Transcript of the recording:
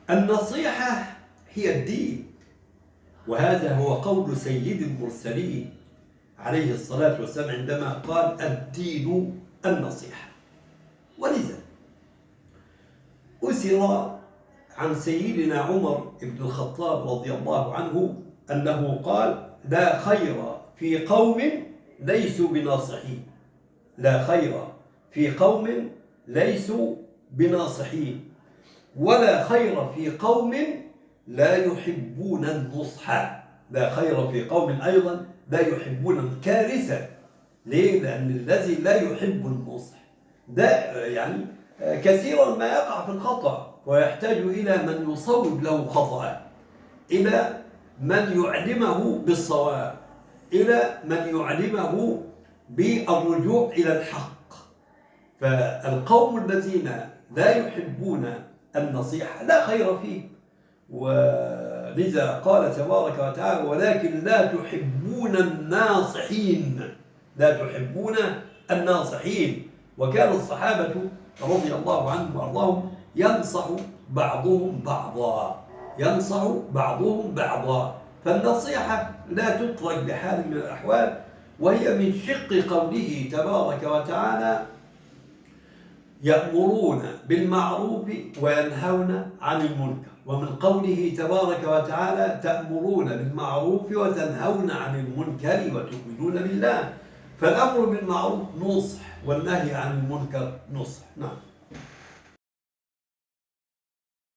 النصيحة هي الدين، وهذا هو قول سيد المرسلين عليه الصلاة والسلام عندما قال الدين النصيحة. ولذا أثر عن سيدنا عمر بن الخطاب رضي الله عنه أنه قال لا خير في قوم ليسوا بناصحين، لا خير في قوم ليسوا بناصحين، ولا خير في قوم لا يحبون النصح. لا خير في قوم أيضا لا يحبون الكارثة. ليه؟ لأن الذي لا يحب النصح ده يعني كثيرا ما يقع في الخطأ ويحتاج إلى من يصوب له خطأه، إلى من يعلمه بالصواب، إلى من يعلمه بالرجوع إلى الحق. فالقوم الذين لا يحبون النصيحة لا خير فيه، ولذا قال تبارك وتعالى ولكن لا تحبون الناصحين، لا تحبون الناصحين. وكان الصحابة رضي الله عنهم وأرضاهم ينصح بعضهم بعضا، ينصح بعضهم بعضا. فالنصيحة لا تترك بحال من الأحوال، وهي من شق قوله تبارك وتعالى يأمرون بالمعروف وينهون عن المنكر، ومن قوله تبارك وتعالى تأمرون بالمعروف وتنهون عن المنكر وتؤمنون بالله. فالأمر بالمعروف نصح، والنهي عن المنكر نصح. نعم.